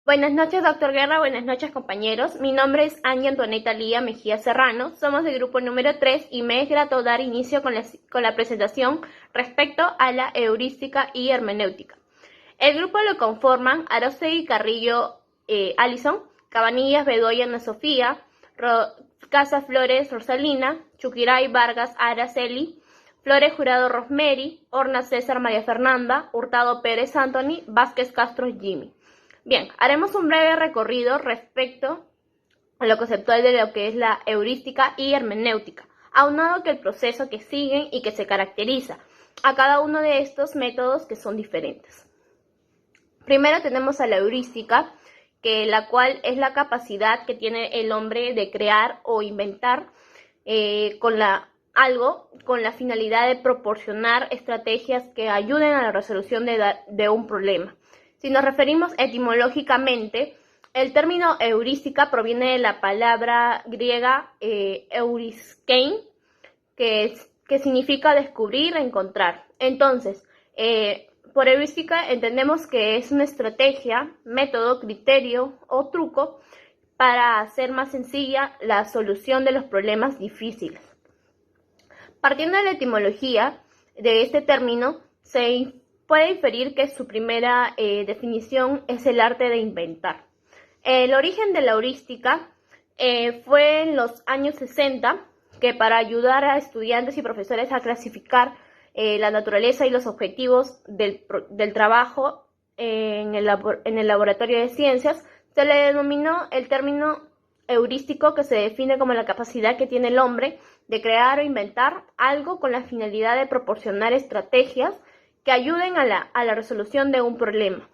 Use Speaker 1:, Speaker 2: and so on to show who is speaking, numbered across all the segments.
Speaker 1: Buenas noches, doctor Guerra. Buenas noches, compañeros. Mi nombre es Angie Antoneta Lía Mejía Serrano. Somos del grupo número 3 y me es grato dar inicio con la presentación respecto a la heurística y hermenéutica. El grupo lo conforman Arostegui Carrillo Alison, Cabanillas Bedoya Ana Sofía, Casas Flores Rosalina, Chuquiray Vargas Araceli, Flores Jurado Rosemary, Horna César María Fernanda, Hurtado Pérez Anthony, Vázquez Castro Jimmy. Bien, haremos un breve recorrido respecto a lo conceptual de lo que es la heurística y hermenéutica, aunado que el proceso que siguen y que se caracteriza a cada uno de estos métodos que son diferentes. Primero tenemos a la heurística, la cual es la capacidad que tiene el hombre de crear o inventar algo con la finalidad de proporcionar estrategias que ayuden a la resolución de un problema. Si nos referimos etimológicamente, el término heurística proviene de la palabra griega euriskein, que significa descubrir, encontrar. Entonces, por heurística entendemos que es una estrategia, método, criterio o truco para hacer más sencilla la solución de los problemas difíciles. Partiendo de la etimología de este término, se puede inferir que su primera definición es el arte de inventar. El origen de la heurística fue en los años 60, que para ayudar a estudiantes y profesores a clasificar la naturaleza y los objetivos del trabajo en el laboratorio de ciencias, se le denominó el término heurístico, que se define como la capacidad que tiene el hombre de crear o inventar algo con la finalidad de proporcionar estrategias que ayuden a la resolución de un problema.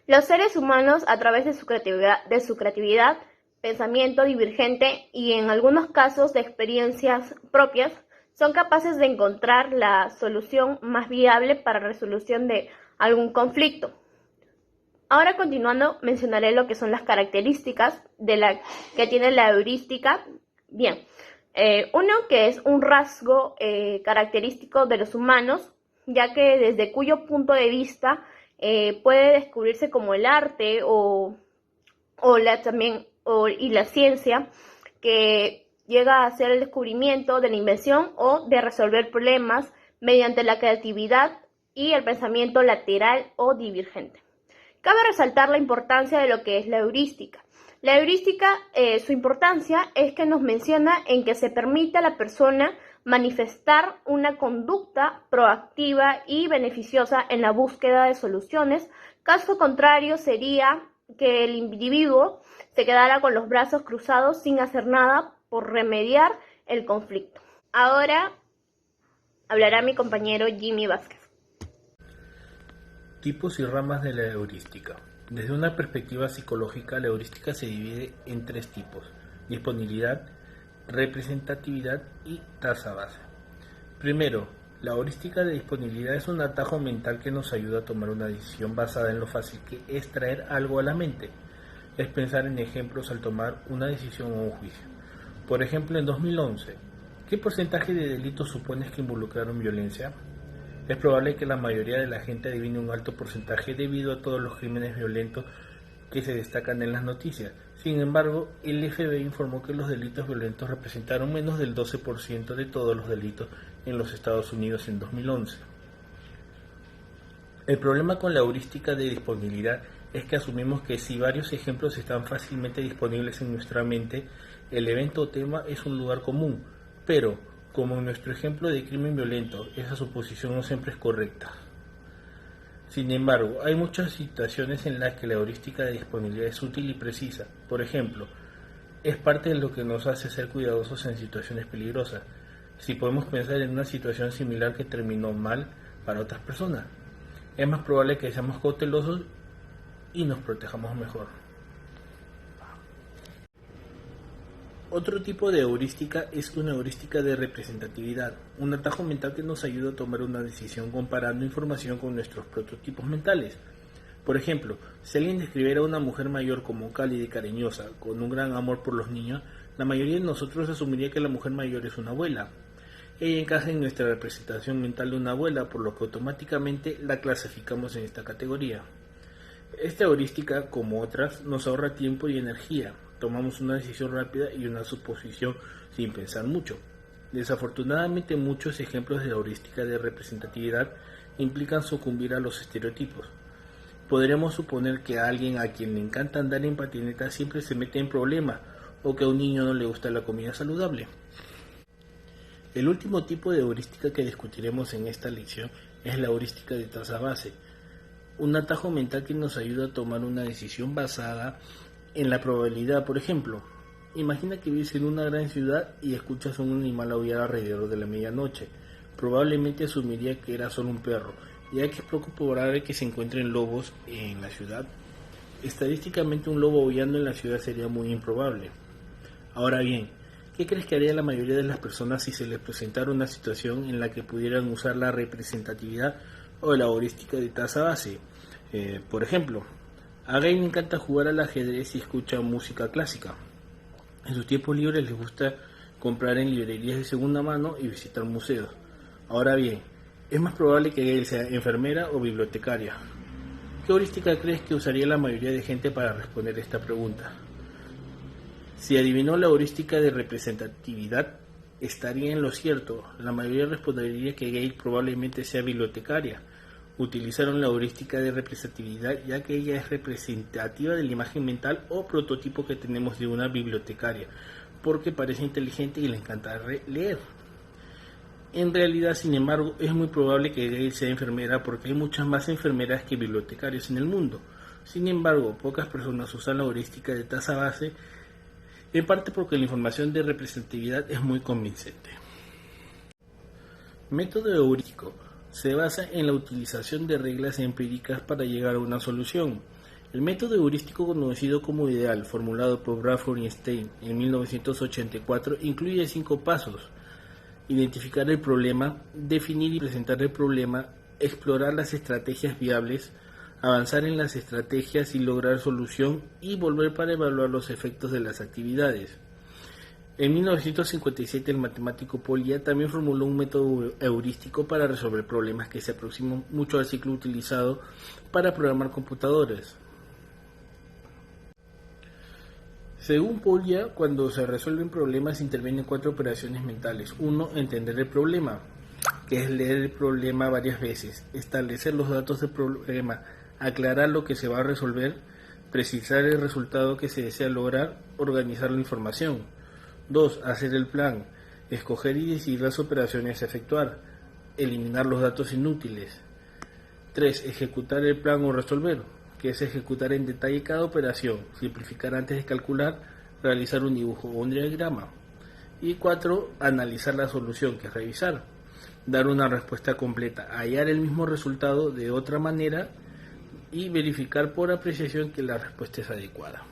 Speaker 1: Los seres humanos, a través de su creatividad, pensamiento divergente y en algunos casos de experiencias propias, son capaces de encontrar la solución más viable para la resolución de algún conflicto. Ahora, continuando, mencionaré lo que son las características que tiene la heurística. Bien, uno, que es un rasgo característico de los humanos, ya que desde cuyo punto de vista puede descubrirse como el arte y la ciencia, que llega a ser el descubrimiento de la invención o de resolver problemas mediante la creatividad y el pensamiento lateral o divergente. Cabe resaltar la importancia de lo que es la heurística. La heurística, su importancia es que nos menciona en que se permite a la persona manifestar una conducta proactiva y beneficiosa en la búsqueda de soluciones. Caso contrario sería que el individuo se quedara con los brazos cruzados sin hacer nada por remediar el conflicto. Ahora hablará mi compañero Jimmy Vázquez.
Speaker 2: Tipos y ramas de la heurística. Desde una perspectiva psicológica, la heurística se divide en 3 tipos: disponibilidad, representatividad y tasa base. Primero, la heurística de disponibilidad es un atajo mental que nos ayuda a tomar una decisión basada en lo fácil que es traer algo a la mente. Es pensar en ejemplos al tomar una decisión o un juicio. Por ejemplo, en 2011, ¿qué porcentaje de delitos supones que involucraron violencia? Es probable que la mayoría de la gente adivine un alto porcentaje debido a todos los crímenes violentos que se destacan en las noticias. Sin embargo, el FBI informó que los delitos violentos representaron menos del 12% de todos los delitos en los Estados Unidos en 2011. El problema con la heurística de disponibilidad es que asumimos que si varios ejemplos están fácilmente disponibles en nuestra mente, el evento o tema es un lugar común, pero como en nuestro ejemplo de crimen violento, esa suposición no siempre es correcta. Sin embargo, hay muchas situaciones en las que la heurística de disponibilidad es útil y precisa. Por ejemplo, es parte de lo que nos hace ser cuidadosos en situaciones peligrosas. Si podemos pensar en una situación similar que terminó mal para otras personas, es más probable que seamos cautelosos y nos protejamos mejor. Otro tipo de heurística es una heurística de representatividad, un atajo mental que nos ayuda a tomar una decisión comparando información con nuestros prototipos mentales. Por ejemplo, si alguien describiera a una mujer mayor como cálida y cariñosa, con un gran amor por los niños, la mayoría de nosotros asumiría que la mujer mayor es una abuela. Ella encaja en nuestra representación mental de una abuela, por lo que automáticamente la clasificamos en esta categoría. Esta heurística, como otras, nos ahorra tiempo y energía. Tomamos una decisión rápida y una suposición sin pensar mucho. Desafortunadamente, muchos ejemplos de la heurística de representatividad implican sucumbir a los estereotipos. Podríamos suponer que a alguien a quien le encanta andar en patineta siempre se mete en problemas, o que a un niño no le gusta la comida saludable. El último tipo de heurística que discutiremos en esta lección es la heurística de tasa base, un atajo mental que nos ayuda a tomar una decisión basada en la probabilidad. Por ejemplo, imagina que vives en una gran ciudad y escuchas a un animal aullar alrededor de la medianoche. Probablemente asumiría que era solo un perro, ya que es poco probable que se encuentren lobos en la ciudad. Estadísticamente, un lobo aullando en la ciudad sería muy improbable. Ahora bien, ¿qué crees que haría la mayoría de las personas si se les presentara una situación en la que pudieran usar la representatividad o la heurística de tasa base? Por ejemplo, a Gay le encanta jugar al ajedrez y escucha música clásica. En sus tiempos libres les gusta comprar en librerías de segunda mano y visitar museos. Ahora bien, es más probable que Gay sea enfermera o bibliotecaria. ¿Qué heurística crees que usaría la mayoría de gente para responder esta pregunta? Si adivinó la heurística de representatividad, estaría en lo cierto. La mayoría respondería que Gay probablemente sea bibliotecaria. Utilizaron la heurística de representatividad ya que ella es representativa de la imagen mental o prototipo que tenemos de una bibliotecaria, porque parece inteligente y le encanta leer. En realidad, sin embargo, es muy probable que Gay sea enfermera porque hay muchas más enfermeras que bibliotecarios en el mundo. Sin embargo, pocas personas usan la heurística de tasa base, en parte porque la información de representatividad es muy convincente. Método heurístico. Se basa en la utilización de reglas empíricas para llegar a una solución. El método heurístico, conocido como ideal, formulado por Bradford y Stein en 1984, incluye 5 pasos: identificar el problema, definir y presentar el problema, explorar las estrategias viables, avanzar en las estrategias y lograr solución, y volver para evaluar los efectos de las actividades. En 1957 el matemático Paul Yeh también formuló un método heurístico para resolver problemas que se aproximan mucho al ciclo utilizado para programar computadores. Según Paul Yeh, cuando se resuelven problemas intervienen 4 operaciones mentales. 1. Entender el problema, que es leer el problema varias veces, establecer los datos del problema, aclarar lo que se va a resolver, precisar el resultado que se desea lograr, organizar la información. 2. Hacer el plan, escoger y decidir las operaciones a efectuar, eliminar los datos inútiles. 3. Ejecutar el plan o resolver, que es ejecutar en detalle cada operación, simplificar antes de calcular, realizar un dibujo o un diagrama. Y 4. Analizar la solución, que es revisar, dar una respuesta completa, hallar el mismo resultado de otra manera y verificar por apreciación que la respuesta es adecuada.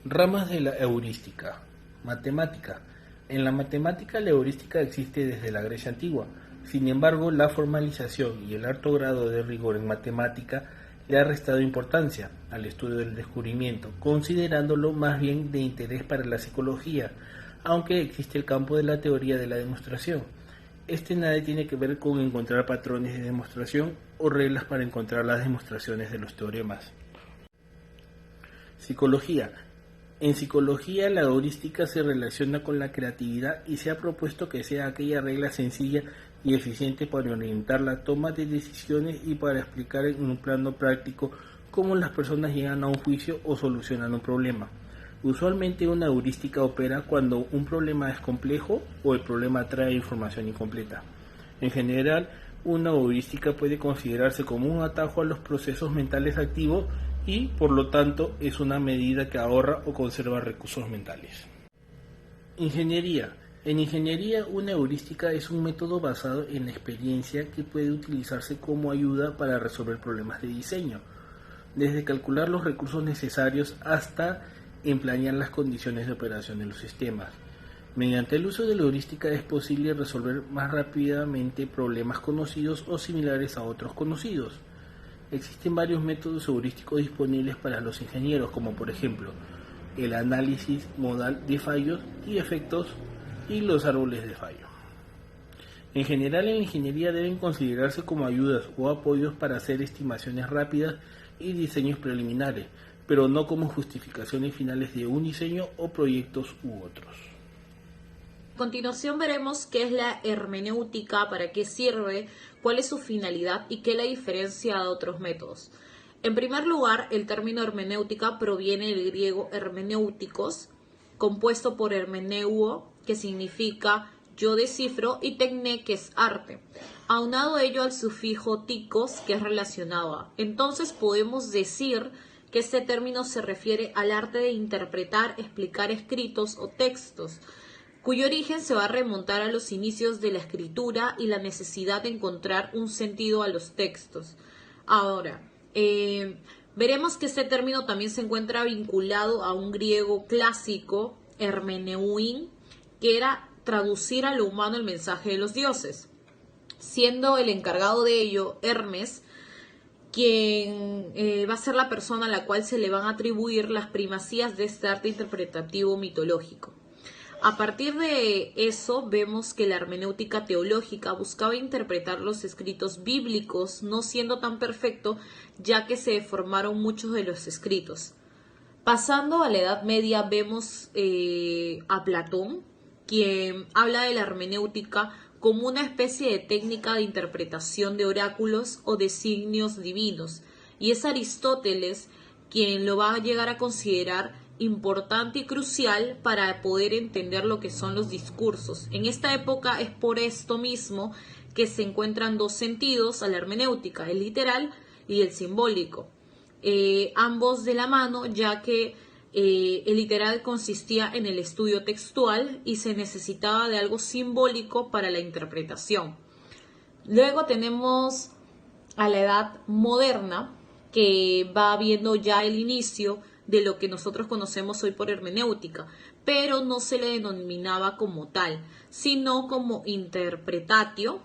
Speaker 2: Ramas de la heurística. Matemática. En la matemática la heurística existe desde la Grecia antigua. Sin embargo, la formalización y el alto grado de rigor en matemática le ha restado importancia al estudio del descubrimiento, considerándolo más bien de interés para la psicología, aunque existe el campo de la teoría de la demostración. Nada tiene que ver con encontrar patrones de demostración o reglas para encontrar las demostraciones de los teoremas. Psicología. En psicología, la heurística se relaciona con la creatividad y se ha propuesto que sea aquella regla sencilla y eficiente para orientar la toma de decisiones y para explicar en un plano práctico cómo las personas llegan a un juicio o solucionan un problema. Usualmente una heurística opera cuando un problema es complejo o el problema trae información incompleta. En general, una heurística puede considerarse como un atajo a los procesos mentales activos y, por lo tanto, es una medida que ahorra o conserva recursos mentales. Ingeniería. En ingeniería, una heurística es un método basado en la experiencia que puede utilizarse como ayuda para resolver problemas de diseño, desde calcular los recursos necesarios hasta en planear las condiciones de operación de los sistemas. Mediante el uso de la heurística es posible resolver más rápidamente problemas conocidos o similares a otros conocidos. Existen varios métodos heurísticos disponibles para los ingenieros, como por ejemplo el análisis modal de fallos y efectos y los árboles de fallo. En general, en la ingeniería deben considerarse como ayudas o apoyos para hacer estimaciones rápidas y diseños preliminares, pero no como justificaciones finales de un diseño o proyectos u otros.
Speaker 3: A continuación veremos qué es la hermenéutica, para qué sirve, cuál es su finalidad y qué la diferencia de otros métodos. En primer lugar, el término hermenéutica proviene del griego hermenéuticos, compuesto por hermeneuo, que significa yo descifro, y tecné, que es arte. Aunado ello al sufijo ticos, que es relacionado a. Entonces podemos decir que este término se refiere al arte de interpretar, explicar escritos o textos, cuyo origen se va a remontar a los inicios de la escritura y la necesidad de encontrar un sentido a los textos. Ahora, veremos que este término también se encuentra vinculado a un griego clásico, hermeneuin, que era traducir a lo humano el mensaje de los dioses, siendo el encargado de ello Hermes, quien va a ser la persona a la cual se le van a atribuir las primacías de este arte interpretativo mitológico. A partir de eso vemos que la hermenéutica teológica buscaba interpretar los escritos bíblicos, no siendo tan perfecto, ya que se deformaron muchos de los escritos. Pasando a la Edad Media vemos a Platón, quien habla de la hermenéutica como una especie de técnica de interpretación de oráculos o de signos divinos, y es Aristóteles quien lo va a llegar a considerar importante y crucial para poder entender lo que son los discursos. En esta época es por esto mismo que se encuentran dos sentidos a la hermenéutica, el literal y el simbólico, ambos de la mano, ya que el literal consistía en el estudio textual y se necesitaba de algo simbólico para la interpretación. Luego tenemos a la Edad Moderna, que va viendo ya el inicio de lo que nosotros conocemos hoy por hermenéutica, pero no se le denominaba como tal, sino como interpretatio,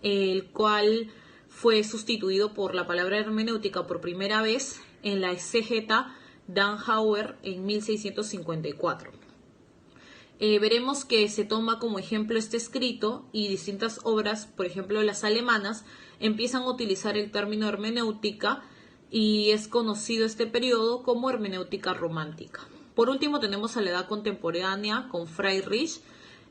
Speaker 3: el cual fue sustituido por la palabra hermenéutica por primera vez en la exégeta Dannhauer en 1654. Veremos que se toma como ejemplo este escrito y distintas obras, por ejemplo las alemanas, empiezan a utilizar el término hermenéutica, y es conocido este periodo como hermenéutica romántica. Por último tenemos a la edad contemporánea con Friedrich,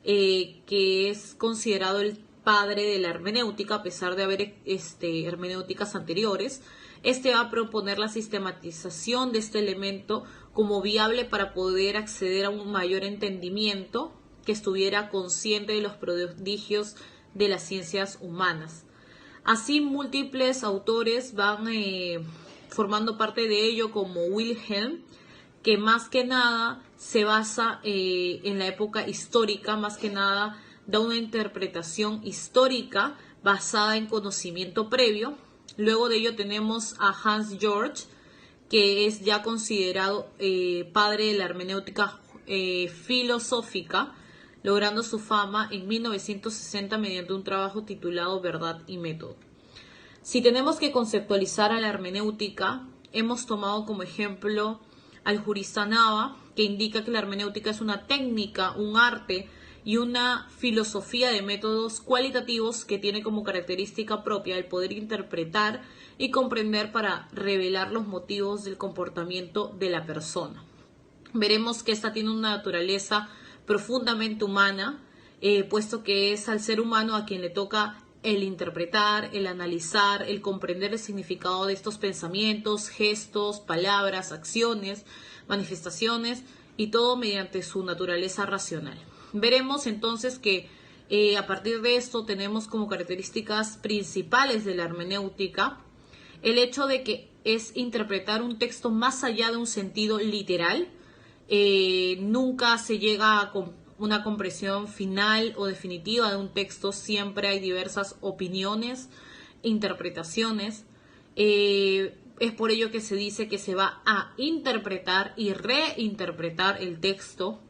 Speaker 3: que es considerado el padre de la hermenéutica, a pesar de haber hermenéuticas anteriores. Este va a proponer la sistematización de este elemento como viable para poder acceder a un mayor entendimiento que estuviera consciente de los prodigios de las ciencias humanas. Así, múltiples autores van formando parte de ello, como Wilhelm, que más que nada se basa en la época histórica, más que nada da una interpretación histórica basada en conocimiento previo. Luego de ello tenemos a Hans Georg, que es ya considerado padre de la hermenéutica filosófica, logrando su fama en 1960 mediante un trabajo titulado Verdad y Método. Si tenemos que conceptualizar a la hermenéutica, hemos tomado como ejemplo al jurista Nava, que indica que la hermenéutica es una técnica, un arte y una filosofía de métodos cualitativos que tiene como característica propia el poder interpretar y comprender para revelar los motivos del comportamiento de la persona. Veremos que esta tiene una naturaleza profundamente humana, puesto que es al ser humano a quien le toca el interpretar, el analizar, el comprender el significado de estos pensamientos, gestos, palabras, acciones, manifestaciones, y todo mediante su naturaleza racional. Veremos entonces que a partir de esto tenemos como características principales de la hermenéutica el hecho de que es interpretar un texto más allá de un sentido literal. Nunca se llega a una comprensión final o definitiva de un texto, siempre hay diversas opiniones, interpretaciones. Es por ello que se dice que se va a interpretar y reinterpretar el texto.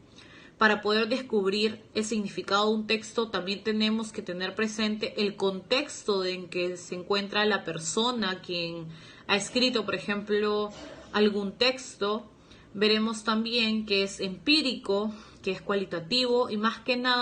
Speaker 3: Para poder descubrir el significado de un texto, también tenemos que tener presente el contexto en que se encuentra la persona quien ha escrito, por ejemplo, algún texto. Veremos también que es empírico, que es cualitativo y más que nada